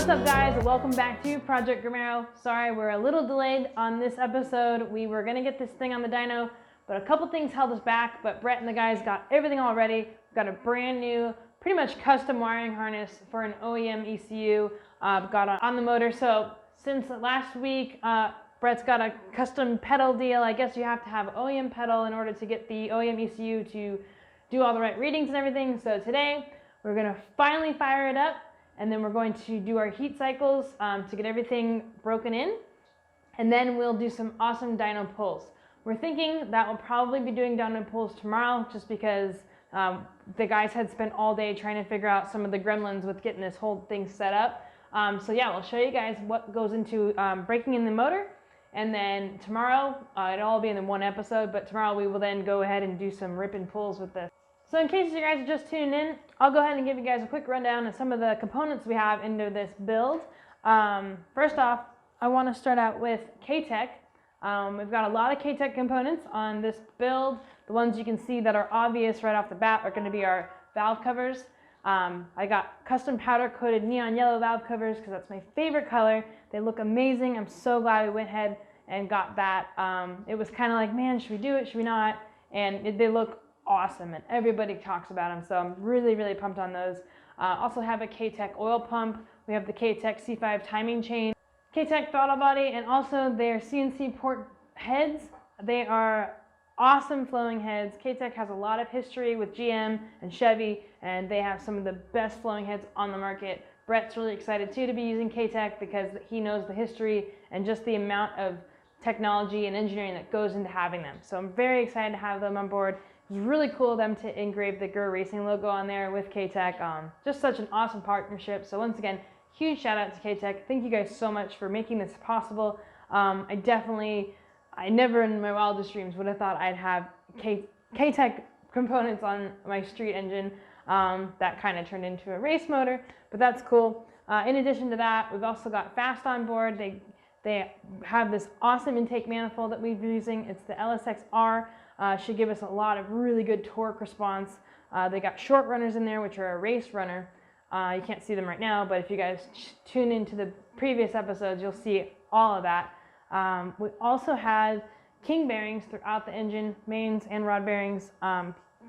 What's up, guys? Welcome back to Project GrrMaro. Sorry, we're a little delayed on this episode. We were gonna get this thing on the dyno, but a couple things held us back, but Brett and the guys got everything all ready. We've got a brand new, pretty much custom wiring harness for an OEM ECU got on the motor. So since last week, Brett's got a custom pedal deal. I guess you have to have OEM pedal in order to get the OEM ECU to do all the right readings and everything. So today, we're gonna finally fire it up, and then we're going to do our heat cycles to get everything broken in, and then we'll do some awesome dyno pulls. We're thinking that we'll probably be doing dyno pulls tomorrow, just because the guys had spent all day trying to figure out some of the gremlins with getting this whole thing set up. So yeah, we'll show you guys what goes into breaking in the motor, and then tomorrow, it'll all be in one episode, but tomorrow we will then go ahead and do some rip and pulls with this. So in case you guys are just tuning in, I'll go ahead and give you guys a quick rundown of some of the components we have into this build. First off, I want to start out with K-Tech. We've got a lot of K-Tech components on this build. The ones you can see that are obvious right off the bat are going to be our valve covers. I got custom powder coated neon yellow valve covers because that's my favorite color. They look amazing. I'm so glad we went ahead and got that. It was kind of like, man, should we do it? Should we not? And they look awesome, and everybody talks about them, so I'm really pumped on those. Also have a K-Tech oil pump. We have the K-Tech C5 timing chain, K-Tech throttle body, and also their CNC port heads. They are awesome flowing heads. K-Tech has a lot of history with GM and Chevy, and they have some of the best flowing heads on the market. Brett's really excited too to be using K-Tech because he knows the history and just the amount of technology and engineering that goes into having them. So I'm very excited to have them on board. It's really cool of them to engrave the Grr Racing logo on there with K-Tech. Just such an awesome partnership. So once again, huge shout out to K-Tech. Thank you guys so much for making this possible. I never in my wildest dreams would have thought I'd have K-Tech components on my street engine. That kind of turned into a race motor, but that's cool. In addition to that, we've also got Fast on board. They have this awesome intake manifold that we've been using. It's the LS3. Should give us a lot of really good torque response. They got short runners in there, which are a race runner. You can't see them right now, but if you guys tune into the previous episodes, you'll see all of that. We also had King bearings throughout the engine, mains and rod bearings.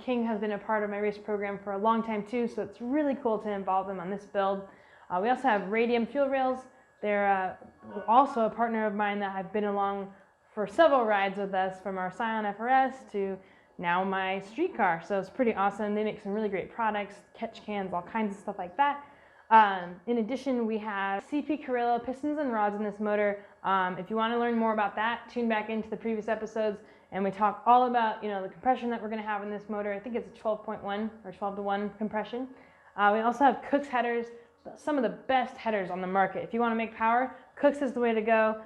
King has been a part of my race program for a long time too, so it's really cool to involve them on this build. We also have Radium fuel rails. They're also a partner of mine that have been along for several rides with us, from our Scion FRS to now my street car. So it's pretty awesome. They make some really great products, catch cans, all kinds of stuff like that. In addition, we have CP Carrillo pistons and rods in this motor. If you want to learn more about that, tune back into the previous episodes, and we talk all about the compression that we're going to have in this motor. I think it's a 12.1 or 12-to-1 compression. We also have Cook's headers, some of the best headers on the market. If you want to make power, Cook's is the way to go.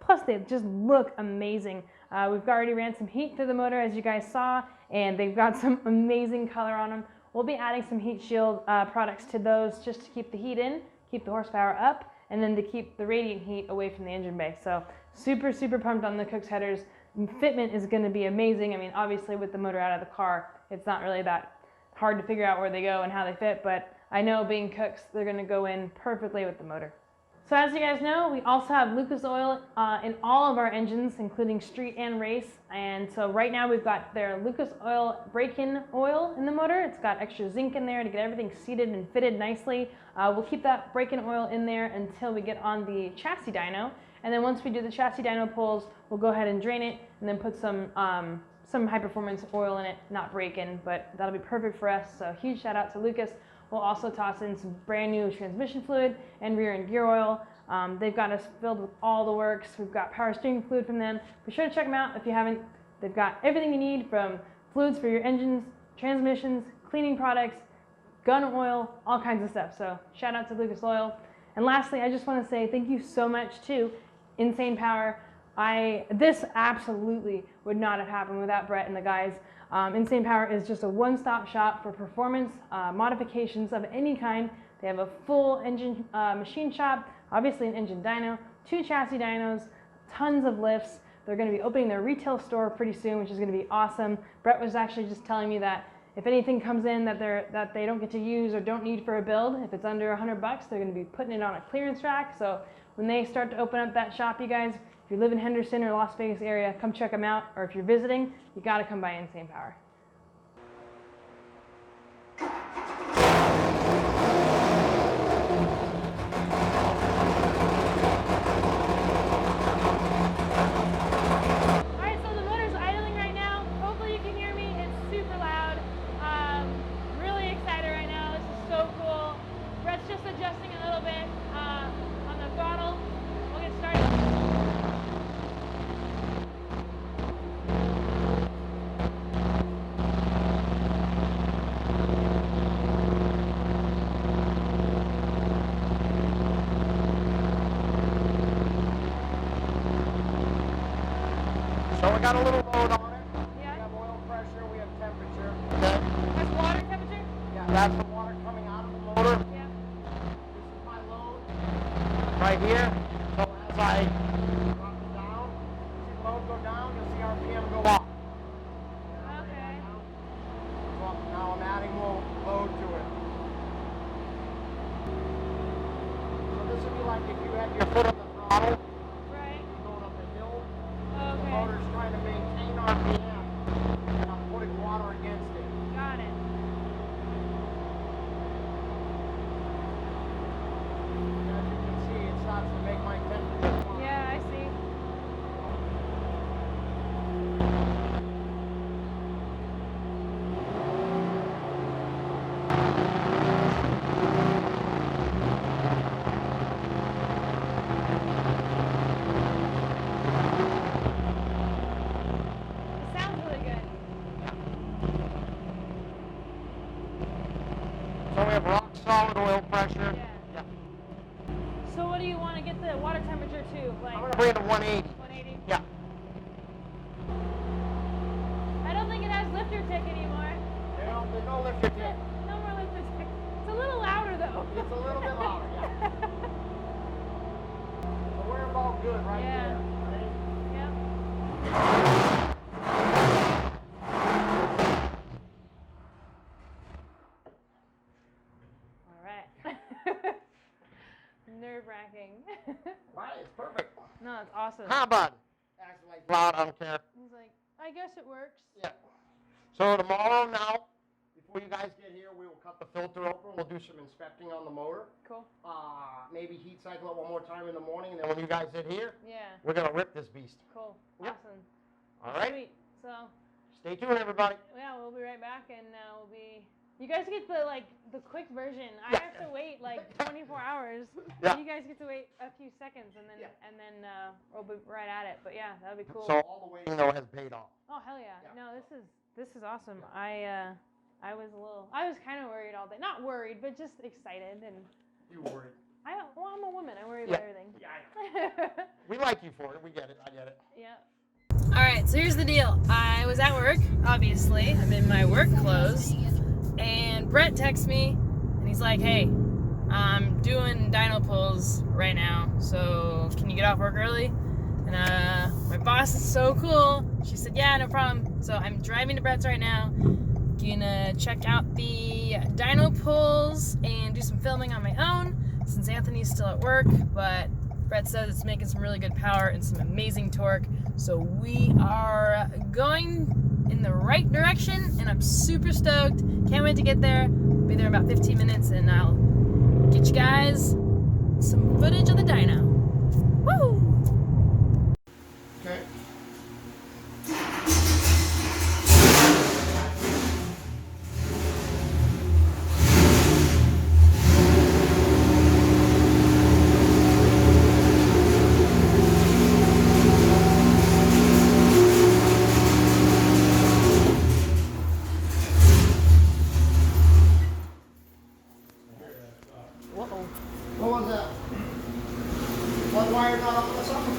Plus they just look amazing. We've already ran some heat through the motor, as you guys saw, and they've got some amazing color on them. We'll be adding some heat shield products to those just to keep the heat in, keep the horsepower up, and then to keep the radiant heat away from the engine bay. So super pumped on the Cook's headers. Fitment is going to be amazing. I mean, obviously with the motor out of the car, it's not really that hard to figure out where they go and how they fit, but I know being Cook's, they're going to go in perfectly with the motor. So as you guys know, we also have Lucas oil in all of our engines, including street and race. And so right now we've got their Lucas oil break-in oil in the motor. It's got extra zinc in there to get everything seated and fitted nicely. We'll keep that break-in oil in there until we get on the chassis dyno. And then once we do the chassis dyno pulls, we'll go ahead and drain it and then put some high-performance oil in it, not break-in, but that'll be perfect for us. So huge shout out to Lucas. We'll also toss in some brand new transmission fluid and rear and gear oil. They've got us filled with all the works. We've got power steering fluid from them. Be sure to check them out if you haven't. They've got everything you need, from fluids for your engines, transmissions, cleaning products, gun oil, all kinds of stuff. So shout out to Lucas Oil. And lastly, I just want to say thank you so much to Insane Power. This absolutely would not have happened without Brett and the guys. Insane Power is just a one-stop shop for performance modifications of any kind. They have a full engine machine shop, obviously an engine dyno, 2 chassis dynos, tons of lifts. They're going to be opening their retail store pretty soon, which is going to be awesome. Brett was actually just telling me that if anything comes in that they don't get to use or don't need for a build, if it's under $100, they're going to be putting it on a clearance rack. So when they start to open up that shop, you guys, if you live in Henderson or Las Vegas area, come check them out. Or if you're visiting, you got to come by Insane Power. So we got a little load on it. Yeah. We have oil pressure, we have temperature. Okay. That's water temperature? Yeah, that's the water coming out of the motor. Yeah. This is my load right here. So as I drop it down, see the load go down, you'll see RPM go up. Okay. So now I'm adding more load to it. So this would be like if you had your foot on the throttle. Motor's trying to maintain RPM, and I'm putting water against it. Got it. And as you can see, it starts to make my temperature climb. Yeah, I see. So we have rock solid oil pressure. Yeah. So what do you want to get the water temperature to? Like, I'm going to bring it to 180. 180? Yeah. I don't think it has lifter tick anymore. There's no lifter tick. No more lifter tick. It's a little louder though. It's a little bit louder, yeah. So we're about good right there. Right? Yeah. Nerve-wracking. Right, it's perfect. No, it's awesome. Huh, bud? Acting like loud, I don't care. He's like, I guess it works. Yeah. So tomorrow now, before you guys get here, we will cut the filter open. We'll do some inspecting on the motor. Cool. Maybe heat cycle it one more time in the morning, and then when you guys get here, yeah, we're going to rip this beast. Cool. Yep. Awesome. All right? Sweet. So, stay tuned, everybody. yeah, we'll be right back, and we'll be... You guys get the quick version. I have to wait like 24 hours. Yeah. You guys get to wait a few seconds, and then we'll be right at it. But yeah, that'll be cool. So all the waiting though has paid off. Oh hell yeah! No, this is awesome. Yeah. I was kind of worried all day. Not worried, but just excited and. You worried? I'm a woman. I worry about everything. Yeah, I know. We like you for it. We get it. I get it. Yeah. All right. So here's the deal. I was at work. Obviously, I'm in my work clothes. And Brett texts me, and he's like, hey, I'm doing dyno pulls right now, so can you get off work early? And my boss is so cool. She said, yeah, no problem. So I'm driving to Brett's right now, gonna check out the dyno pulls and do some filming on my own, since Anthony's still at work, but Brett says it's making some really good power and some amazing torque. So we are going in the right direction, and I'm super stoked. Can't wait to get there. Be there in about 15 minutes, and I'll get you guys some footage of the dyno. Woo! Okay. What was that? One wire not up or something?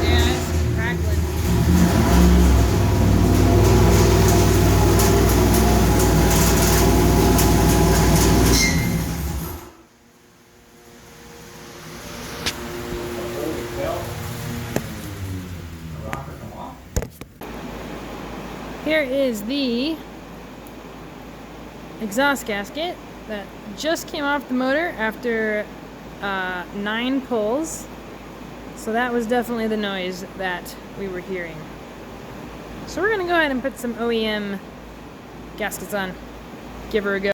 Yeah, it's crackling. here is the exhaust gasket that just came off the motor after 9 pulls. So that was definitely the noise that we were hearing. So we're gonna go ahead and put some OEM gaskets on. Give her a go.